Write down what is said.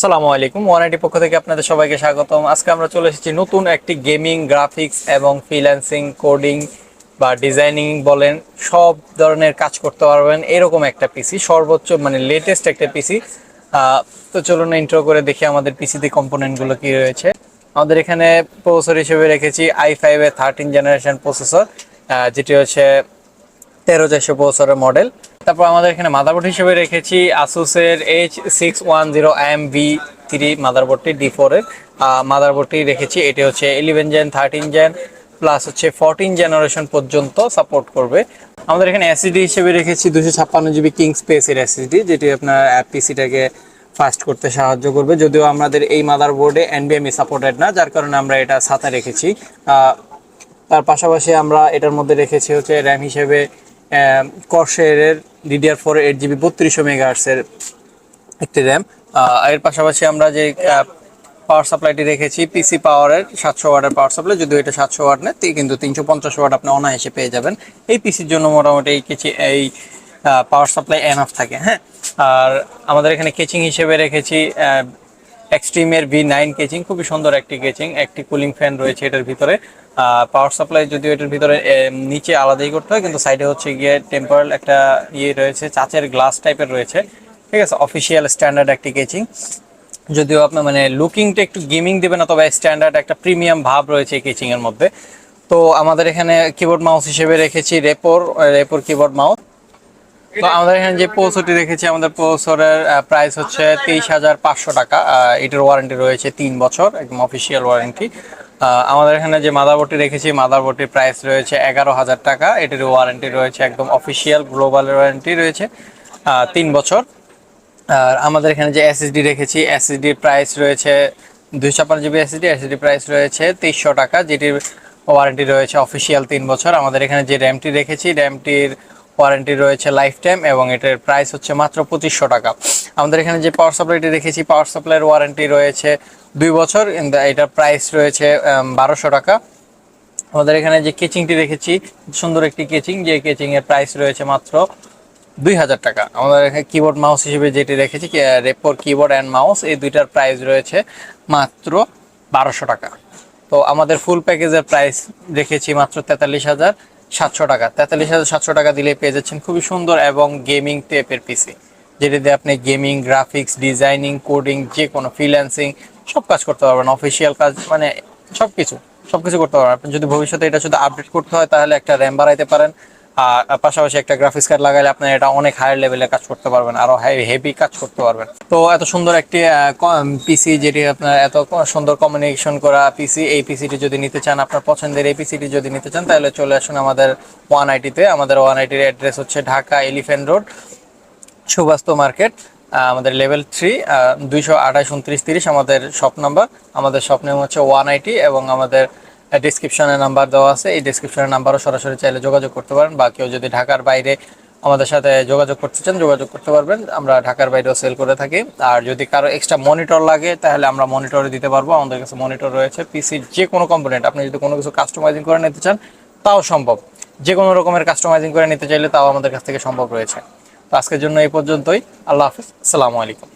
আসসালামু আলাইকুম। 180 পক্ষ থেকে আপনাদের সবাইকে স্বাগতম। আজকে আমরা চলে এসেছি নতুন একটি গেমিং, গ্রাফিক্স এবং ফ্রিল্যান্সিং, কোডিং বা ডিজাইনিং বলেন সব ধরনের কাজ করতে পারবেন এরকম একটা পিসি, সর্বোচ্চ মানে লেটেস্ট একটা পিসি। তো চলুন ইন্ট্রো করে দেখি আমাদের পিসিতে কম্পোনেন্টগুলো কি রয়েছে। আমাদের এখানে প্রসেসর হিসেবে রেখেছি i5 এর 13 জেনারেশন প্রসেসর, যেটি হচ্ছে 13 প্রসেসরের মডেল। তারপর আমাদের এখানে মাদারবোর্ড হিসেবে রেখেছি আসুসের H610MV3 মাদারবোর্ডটি D4 এর মাদারবোর্ডটি রেখেছি। এটি হচ্ছে 11 জেন, 13 জেন প্লাস হচ্ছে 14 জেনারেশন পর্যন্ত সাপোর্ট করবে। আমাদের এখানে এসএসডি হিসেবে রেখেছি 256 জিবি কিং স্পেসের এসএসডি, যেটি আপনার পিসিটাকে ফাস্ট করতে সাহায্য করবে। যদিও আমাদের এই মাদারবোর্ডে এনভিএমই সাপোর্টেড না, যার কারণে আমরা এটা সাথে রেখেছি। তার পাশাপাশি আমরা এটার মধ্যে রেখেছি হচ্ছে র্যাম হিসেবে কর্সাইরের DDR4 8GB 3200 মেগাহার্টসের একটি র্যাম। এর পাশাপাশি আমরা যে পাওয়ার সাপ্লাইটি রেখেছি পিসি পাওয়ারের 700 ওয়াটের পাওয়ার সাপ্লাই, যদিও এটা 700 ওয়াট নেই, কিন্তু 350 ওয়াট আপনি অনায়াসে পেয়ে যাবেন। এই পিসির জন্য মোটামুটি এই পাওয়ার সাপ্লাই এনাফ থাকে। হ্যাঁ, আর আমাদের এখানে কেচিং হিসেবে রেখেছি এক্সট্রিমের V9 কেচিং, খুবই সুন্দর একটি কেচিং। একটি কুলিং ফ্যান রয়েছে এটার ভিতরে। পাওয়ার সাপ্লাই যদিও এটার ভিতরে নিচে আলাদাই করতে হয়, কিন্তু সাইডে হচ্ছে গিয়ে টেম্পারেল একটা রয়েছে, চাচের গ্লাস টাইপের রয়েছে। ঠিক আছে, অফিসিয়াল স্ট্যান্ডার্ড একটি কেচিং। যদিও আপনার মানে লুকিংটা একটু গেমিং দেবে না, তবে স্ট্যান্ডার্ড একটা প্রিমিয়াম ভাব রয়েছে এই কেচিং এর মধ্যে। তো আমাদের এখানে কিবোর্ড মাউস হিসেবে রেখেছি রেপোর কিবোর্ড মাউস। তো আমাদের এখানে যে প্রসেসরটি রেখেছি, আমাদের প্রসেসরের প্রাইস হচ্ছে 23,500 টাকা। এটার ওয়ারেন্টি রয়েছে 3 বছর, একদম অফিসিয়াল ওয়ারেন্টি। আমাদের এখানে যে মাদারবোর্ডটি রেখেছি, মাদারবোর্ডটির প্রাইস রয়েছে 11,000 টাকা। এটির ওয়ারেন্টি রয়েছে একদম অফিসিয়াল গ্লোবাল ওয়ারেন্টি রয়েছে 3 বছর। আর আমাদের এখানে যে এসএসডি রেখেছি, এসএসডির প্রাইস রয়েছে 256 জিবি এসএসডি প্রাইস রয়েছে 2300 টাকা, যেটির ওয়ারেন্টি রয়েছে অফিসিয়াল 3 বছর। আমাদের এখানে যে র্যামটি রেখেছি, র্যামটির ওয়ারেন্টি রয়েছে লাইফ টাইম এবং এটার প্রাইস হচ্ছে মাত্র 2500 টাকা। আমাদের এখানে যে পাওয়ার সাপ্লাইটি রেখেছি, পাওয়ার সাপ্লাইয়ের ওয়ারেন্টি রয়েছে 2 বছর, এটার প্রাইস রয়েছে 1200 টাকা। আমাদের এখানে যে কেচিংটি রেখেছি, সুন্দর একটি কেচিং, যে কেচিং এর প্রাইস রয়েছে মাত্র 2000 টাকা। আমাদের এখানে কিবোর্ড মাউস হিসেবে যেটি রেখেছি, রেপোর কিবোর্ড অ্যান্ড মাউস, এই দুইটার প্রাইস রয়েছে মাত্র 1200 টাকা। তো আমাদের ফুল প্যাকেজের প্রাইস রেখেছি মাত্র 43,700 টাকা। 43,700 টাকা দিলে পেয়ে যাচ্ছেন খুবই সুন্দর এবং গেমিং টাইপের পিসি, যেটিতে আপনি গেমিং, গ্রাফিক্স, ডিজাইনিং, কোডিং, যে কোনো ফ্রিল্যান্সিং সব কাজ করতে পারবেন। অফিসিয়াল কাজ মানে সবকিছু করতে পারবেন। আপনি যদি ভবিষ্যতে এটা শুধু আপডেট করতে হয়, তাহলে একটা র্যাম বাড়াইতে পারেন, আর পাশাপাশি একটা গ্রাফিক্স কার্ড লাগাইলে আপনার এটা অনেক হায়ার লেভেলে কাজ করতে পারবেন, আরো হেভি কাজ করতে পারবেন। তো এত সুন্দর একটি পিসি, যেটি আপনার এত সুন্দর কমিউনিকেশন করা পিসি, এই পিসিটি যদি নিতে চান, আপনার পছন্দের এই পিসিটি যদি নিতে চান, তাহলে চলে আসুন আমাদের 180-তে। আমাদের 180-র অ্যাড্রেস হচ্ছে Dhaka elephant road, Suvastu market, আমাদের লেভেল 3, 228-29-30 আমাদের শপ নাম্বার। আমাদের শপ নেম হচ্ছে 180 এবং আমাদের ডিসক্রিপশনে নাম্বার দেওয়া আছে। এই ডিসক্রিপশনের নাম্বারও সরাসরি চাইলে যোগাযোগ করতে পারেন, বা কেউ যদি ঢাকার বাইরে আমাদের সাথে যোগাযোগ করতে চান, যোগাযোগ করতে পারবেন। আমরা ঢাকার বাইরেও সেল করে থাকি। আর যদি কারো এক্সট্রা মনিটর লাগে, তাহলে আমরা মনিটরে দিতে পারবো। আমাদের কাছে মনিটর রয়েছে। পিসির যে কোনো কম্পোনেন্ট আপনি যদি কোনো কিছু কাস্টমাইজিং করে নিতে চান, তাও সম্ভব। যে কোনো রকমের কাস্টমাইজিং করে নিতে চাইলে তাও আমাদের কাছ থেকে সম্ভব রয়েছে। তো আজকের জন্য এই পর্যন্তই। আল্লাহ হাফিজ, আসসালামু আলাইকুম।